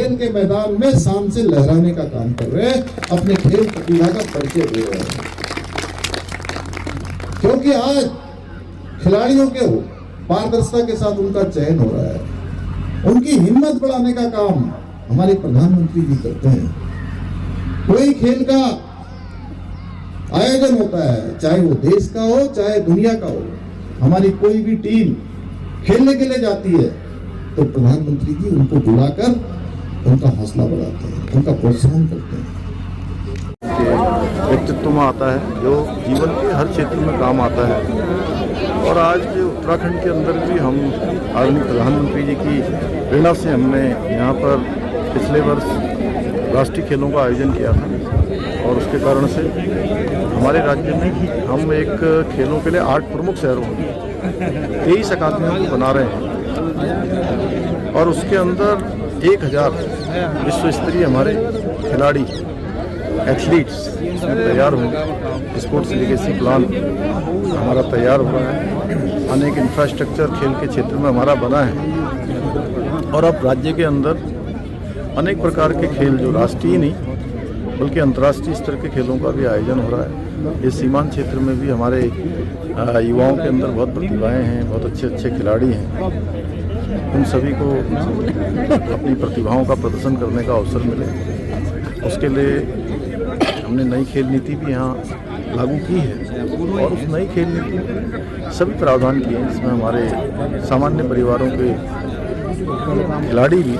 खेल के मैदान में शान से लहराने का काम कर रहे हैं, अपने खेल प्रतिभा का परिचय दे रहे हैं। क्योंकि आज खिलाड़ियों के पारदर्शिता के साथ उनका चयन हो रहा है, उनकी हिम्मत बढ़ाने का काम हमारे प्रधानमंत्री जी करते हैं। कोई खेल का आयोजन होता है, चाहे वो देश का हो चाहे दुनिया का हो, हमारी कोई भी टीम खेलने के लिए जाती है तो प्रधानमंत्री जी उनको बुलाकर उनका हौसला बढ़ाते हैं, उनका प्रोत्साहन करते हैं। व्यक्तित्व में आता है जो जीवन के हर क्षेत्र में काम आता है। और आज उत्तराखंड के अंदर भी हम आदरणीय प्रधानमंत्री जी की प्रेरणा से हमने यहाँ पर पिछले वर्ष राष्ट्रीय खेलों का आयोजन किया था और उसके कारण से हमारे राज्य में हम एक खेलों के लिए 8 प्रमुख शहरों में 23 अकादमियों को बना रहे हैं और उसके अंदर 1000 विश्व स्तरीय हमारे खिलाड़ी एथलीट्स इसमें तैयार होंगे। स्पोर्ट्स लीगेसी प्लान हमारा तैयार हो रहा है, अनेक इंफ्रास्ट्रक्चर खेल के क्षेत्र में हमारा बना है और अब राज्य के अंदर अनेक प्रकार के खेल जो राष्ट्रीय नहीं बल्कि अंतर्राष्ट्रीय स्तर के खेलों का भी आयोजन हो रहा है। इस सीमांत क्षेत्र में भी हमारे युवाओं के अंदर बहुत प्रतिभाएं हैं, बहुत अच्छे खिलाड़ी हैं। उन सभी को अपनी प्रतिभाओं का प्रदर्शन करने का अवसर मिले, उसके लिए हमने नई खेल नीति भी यहाँ लागू की है और उस नई खेल नीति में सभी प्रावधान किए हैं जिसमें हमारे सामान्य परिवारों के खिलाड़ी भी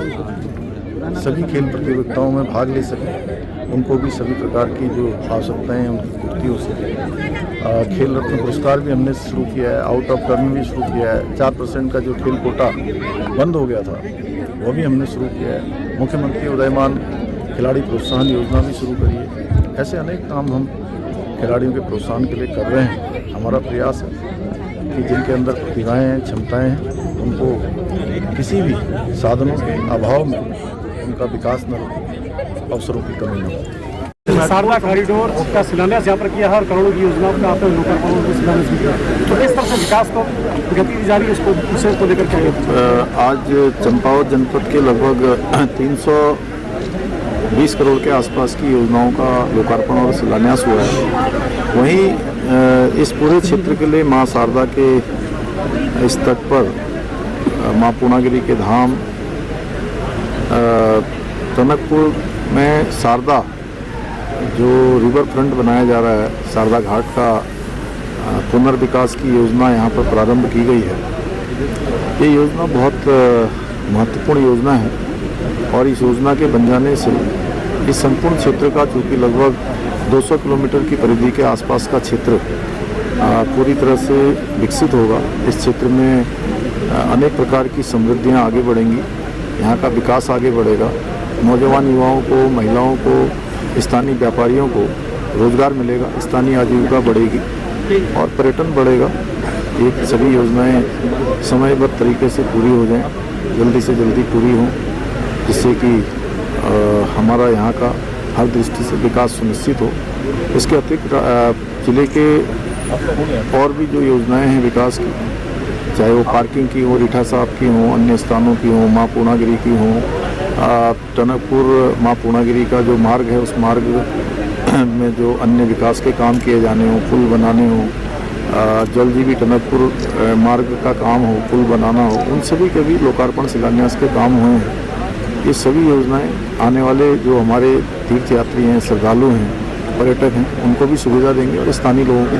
सभी खेल प्रतियोगिताओं में भाग ले सकें, उनको भी सभी प्रकार की जो आवश्यकताएं हैं उनकी पूर्ति हो सके। खेल रत्न पुरस्कार भी हमने शुरू किया है, आउट ऑफ टर्न भी शुरू किया है। 4% का जो खेल कोटा बंद हो गया था वो भी हमने शुरू किया है। मुख्यमंत्री उदयमान खिलाड़ी प्रोत्साहन योजना भी शुरू करी है। ऐसे अनेक काम हम खिलाड़ियों के प्रोत्साहन के लिए कर रहे हैं। हमारा प्रयास है कि जिनके अंदर प्रतिभाएँ हैं, क्षमताएँ हैं, उनको किसी भी साधनों के अभाव में उनका विकास न हो, अवसरों की कमी न हो। शारदा कॉरिडोर का शिलान्यास यहाँ पर किया है और करोड़ों की योजनाओं का आपने लोकार्पण को शिलान्यास किया, तो किस तरह से विकास को गति दी जा रही है, इसको विषय को लेकर क्या? आज चंपावत जनपद के लगभग 320 करोड़ के आसपास की योजनाओं का लोकार्पण और शिलान्यास हुआ है। वहीं इस पूरे क्षेत्र के लिए माँ शारदा के इस तट पर माँ पूर्णागिरी के धाम, टनकपुर में शारदा जो रिवर फ्रंट बनाया जा रहा है, शारदा घाट का पुनर्विकास की योजना यहाँ पर प्रारंभ की गई है। ये योजना बहुत महत्वपूर्ण योजना है और इस योजना के बन जाने से इस संपूर्ण क्षेत्र का, चूँकि लगभग 200 किलोमीटर की परिधि के आसपास का क्षेत्र पूरी तरह से विकसित होगा। इस क्षेत्र में अनेक प्रकार की समृद्धियाँ आगे बढ़ेंगी, यहाँ का विकास आगे बढ़ेगा। नौजवान युवाओं को, महिलाओं को, स्थानीय व्यापारियों को रोजगार मिलेगा, स्थानीय आजीविका बढ़ेगी और पर्यटन बढ़ेगा। ये सभी योजनाएं समयबद्ध तरीके से पूरी हो जाएं, जल्दी से जल्दी पूरी हों, जिससे कि हमारा यहाँ का हर दृष्टि से विकास सुनिश्चित हो। इसके अतिरिक्त जिले के और भी जो योजनाएं हैं विकास की, चाहे वो पार्किंग की हो, रीठा साहब की हो, अन्य स्थानों की हो, माँ पूर्णागिरी की हो, टनकपुर माँ पूर्णागिरी का जो मार्ग है उस मार्ग में जो अन्य विकास के काम किए जाने हो, पुल बनाने हो, जलजीवी टनकपुर मार्ग का काम हो, पुल बनाना हो, उन सभी के भी लोकार्पण शिलान्यास के काम हुए हैं। ये सभी योजनाएं आने वाले जो हमारे तीर्थयात्री हैं, श्रद्धालु हैं, पर्यटक हैं, उनको भी सुविधा देंगे और स्थानीय लोगों को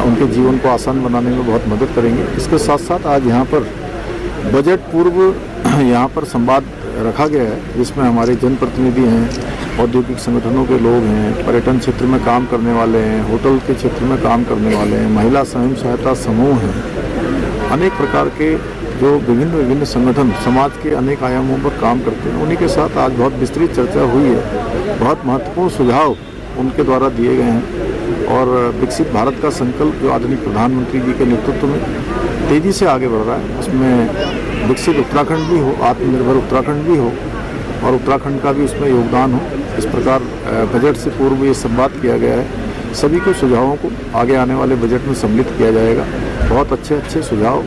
उनके जीवन को आसान बनाने में बहुत मदद करेंगे। इसके साथ साथ आज यहाँ पर बजट पूर्व यहाँ पर संवाद रखा गया है, जिसमें हमारे जनप्रतिनिधि हैं, औद्योगिक संगठनों के लोग हैं, पर्यटन क्षेत्र में काम करने वाले हैं, होटल के क्षेत्र में काम करने वाले हैं, महिला स्वयं सहायता समूह हैं, अनेक प्रकार के जो विभिन्न संगठन समाज के अनेक आयामों पर काम करते हैं। उन्हीं के साथ आज बहुत विस्तृत चर्चा हुई है। बहुत महत्वपूर्ण सुझाव उनके द्वारा दिए गए हैं और विकसित भारत का संकल्प जो आदरणीय प्रधानमंत्री जी के नेतृत्व में तेज़ी से आगे बढ़ रहा है, उसमें विकसित उत्तराखंड भी हो, आत्मनिर्भर उत्तराखंड भी हो और उत्तराखंड का भी उसमें योगदान हो। इस प्रकार बजट से पूर्व ये संवाद किया गया है। सभी के सुझावों को आगे आने वाले बजट में सम्मिलित किया जाएगा। बहुत अच्छे सुझाव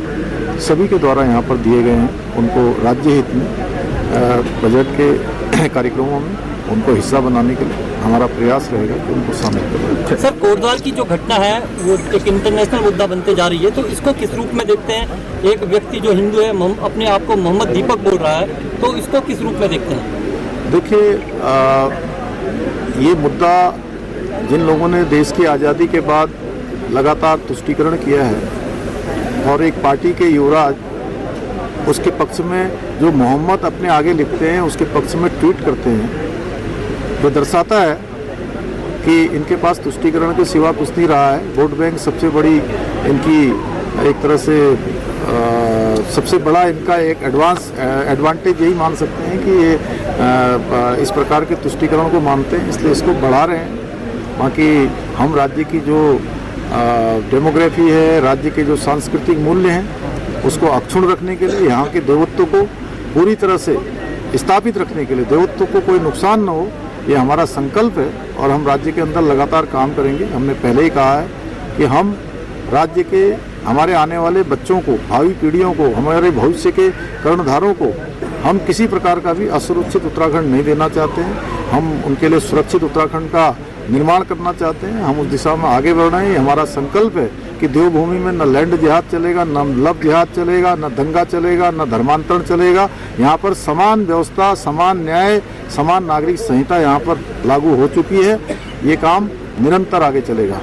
सभी के द्वारा यहाँ पर दिए गए हैं, उनको राज्य हित में बजट के कार्यक्रमों में उनको हिस्सा बनाने के लिए हमारा प्रयास रहेगा कि उनको शामिल करें। सर, कोटद्वार की जो घटना है वो एक इंटरनेशनल मुद्दा बनते जा रही है, तो इसको किस रूप में देखते हैं? एक व्यक्ति जो हिंदू है, अपने आप को मोहम्मद दीपक बोल रहा है, तो इसको किस रूप में देखते हैं? देखिए, ये मुद्दा जिन लोगों ने देश की आज़ादी के बाद लगातार तुष्टीकरण किया है और एक पार्टी के युवराज उसके पक्ष में जो मोहम्मद अपने आगे लिखते हैं उसके पक्ष में ट्वीट करते हैं, ये दर्शाता है कि इनके पास तुष्टीकरण के सिवा कुछ नहीं रहा है। वोट बैंक सबसे बड़ी इनकी एक तरह से सबसे बड़ा इनका एक एडवांटेज यही मान सकते हैं कि ये इस प्रकार के तुष्टीकरण को मानते हैं, इसलिए इसको बढ़ा रहे हैं। बाकी हम राज्य की जो डेमोग्राफी है, राज्य के जो सांस्कृतिक मूल्य हैं, उसको अक्षुण्ण रखने के लिए, यहाँ के देवत्व को पूरी तरह से स्थापित रखने के लिए, देवत्व को कोई नुकसान न हो, ये हमारा संकल्प है और हम राज्य के अंदर लगातार काम करेंगे। हमने पहले ही कहा है कि हम राज्य के हमारे आने वाले बच्चों को, भावी पीढ़ियों को, हमारे भविष्य के कर्णधारों को हम किसी प्रकार का भी असुरक्षित उत्तराखंड नहीं देना चाहते हैं। हम उनके लिए सुरक्षित उत्तराखंड का निर्माण करना चाहते हैं। हम उस दिशा में आगे बढ़ रहे हैं। हमारा संकल्प है कि देवभूमि में न लैंड जिहाद चलेगा, न लव जिहाद चलेगा, न दंगा चलेगा, न धर्मांतरण चलेगा। यहाँ पर समान व्यवस्था, समान न्याय, समान नागरिक संहिता यहाँ पर लागू हो चुकी है। ये काम निरंतर आगे चलेगा।